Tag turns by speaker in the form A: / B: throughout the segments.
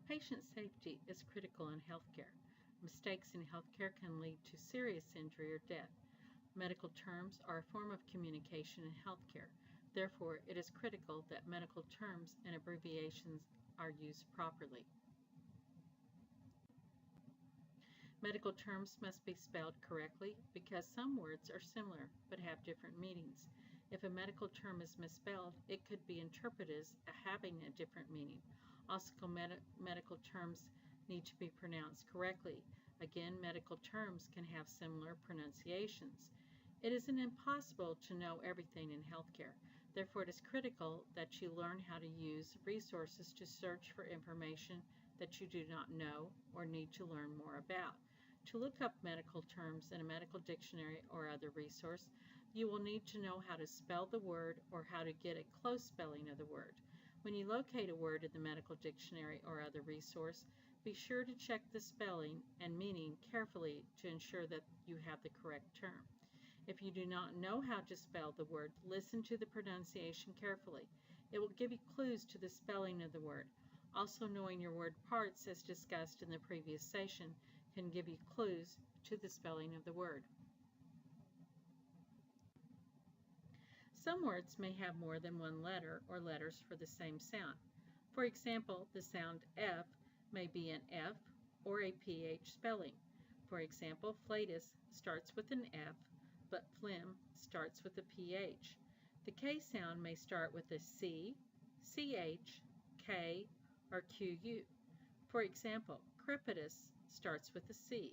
A: Patient safety is critical in healthcare. Mistakes in healthcare can lead to serious injury or death. Medical terms are a form of communication in healthcare. Therefore, it is critical that medical terms and abbreviations are used properly. Medical terms must be spelled correctly because some words are similar but have different meanings. If a medical term is misspelled, it could be interpreted as having a different meaning. Also, medical terms need to be pronounced correctly. Again, medical terms can have similar pronunciations. It isn't impossible to know everything in healthcare. Therefore, it is critical that you learn how to use resources to search for information that you do not know or need to learn more about. To look up medical terms in a medical dictionary or other resource, you will need to know how to spell the word or how to get a close spelling of the word. When you locate a word in the medical dictionary or other resource, be sure to check the spelling and meaning carefully to ensure that you have the correct term. If you do not know how to spell the word, listen to the pronunciation carefully. It will give you clues to the spelling of the word. Also, knowing your word parts, as discussed in the previous session, can give you clues to the spelling of the word. Some words may have more than one letter or letters for the same sound. For example, the sound F may be an F or a PH spelling. For example, flatus starts with an F, but phlegm starts with a PH. The K sound may start with a C, CH, K, or QU. For example, crepitus starts with a C.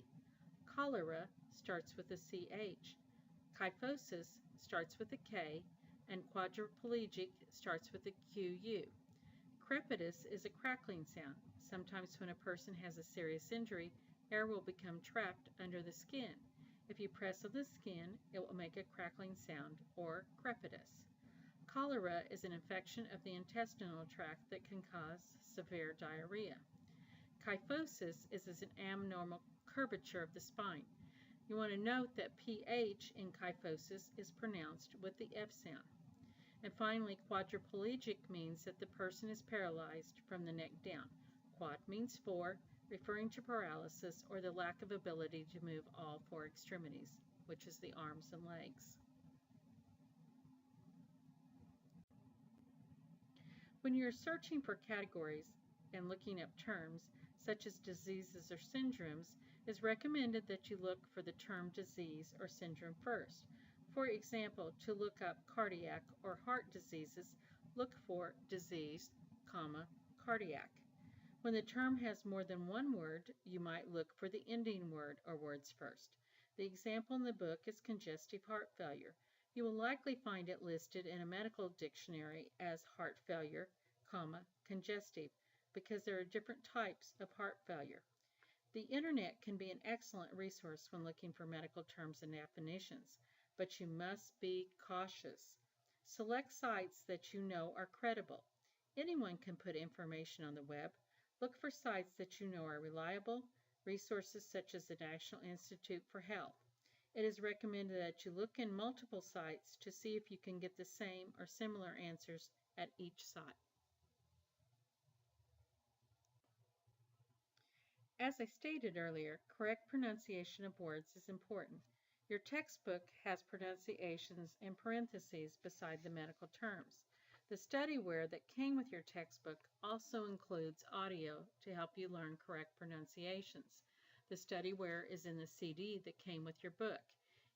A: Cholera starts with a CH. Kyphosis starts with a K, and quadriplegic starts with a QU. Crepitus is a crackling sound. Sometimes when a person has a serious injury, air will become trapped under the skin. If you press on the skin, it will make a crackling sound, or crepitus. Cholera is an infection of the intestinal tract that can cause severe diarrhea. Kyphosis is an abnormal curvature of the spine. You want to note that PH in kyphosis is pronounced with the F sound. And finally, quadriplegic means that the person is paralyzed from the neck down. Quad means four, referring to paralysis or the lack of ability to move all four extremities, which is the arms and legs. When you're searching for categories and looking up terms, such as diseases or syndromes, it's recommended that you look for the term disease or syndrome first. For example, to look up cardiac or heart diseases, look for disease, cardiac. When the term has more than one word, you might look for the ending word or words first. The example in the book is congestive heart failure. You will likely find it listed in a medical dictionary as heart failure, congestive, because there are different types of heart failure. The internet can be an excellent resource when looking for medical terms and definitions, but you must be cautious. Select sites that you know are credible. Anyone can put information on the web. Look for sites that you know are reliable, resources such as the National Institute for Health. It is recommended that you look in multiple sites to see if you can get the same or similar answers at each site. As I stated earlier, correct pronunciation of words is important. Your textbook has pronunciations in parentheses beside the medical terms. The studyware that came with your textbook also includes audio to help you learn correct pronunciations. The studyware is in the CD that came with your book.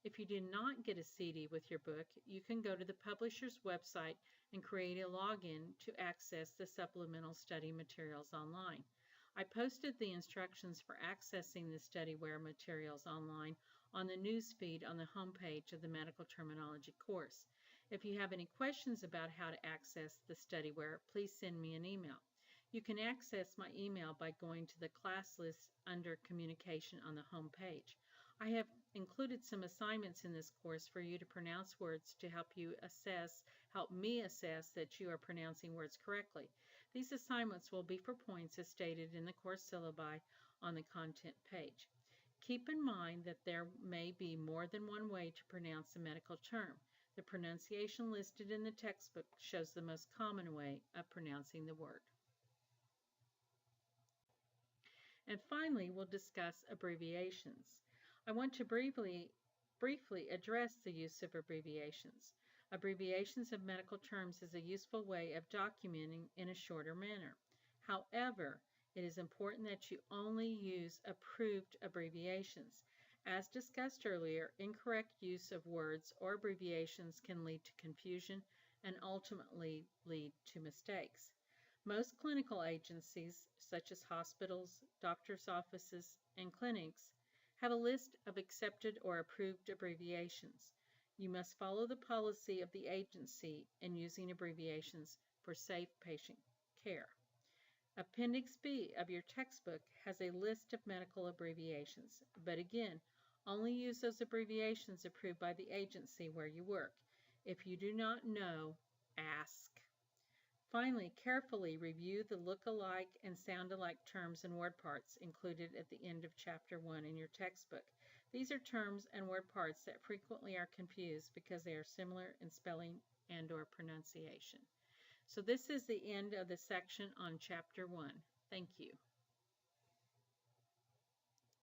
A: If you did not get a CD with your book, you can go to the publisher's website and create a login to access the supplemental study materials online. I posted the instructions for accessing the studyware materials online on the news feed on the homepage of the Medical Terminology course. If you have any questions about how to access the studyware, please send me an email. You can access my email by going to the class list under Communication on the home page. I have included some assignments in this course for you to pronounce words to help me assess that you are pronouncing words correctly. These assignments will be for points as stated in the course syllabi on the content page. Keep in mind that there may be more than one way to pronounce a medical term. The pronunciation listed in the textbook shows the most common way of pronouncing the word. And finally, we'll discuss abbreviations. I want to briefly address the use of abbreviations. Abbreviations of medical terms is a useful way of documenting in a shorter manner. However, it is important that you only use approved abbreviations. As discussed earlier, incorrect use of words or abbreviations can lead to confusion and ultimately lead to mistakes. Most clinical agencies, such as hospitals, doctors' offices, and clinics, have a list of accepted or approved abbreviations. You must follow the policy of the agency in using abbreviations for safe patient care. Appendix B of your textbook has a list of medical abbreviations, but again, only use those abbreviations approved by the agency where you work. If you do not know, ask. Finally, carefully review the look-alike and sound-alike terms and word parts included at the end of Chapter 1 in your textbook. These are terms and word parts that frequently are confused because they are similar in spelling and/or pronunciation. So this is the end of the section on Chapter 1. Thank you.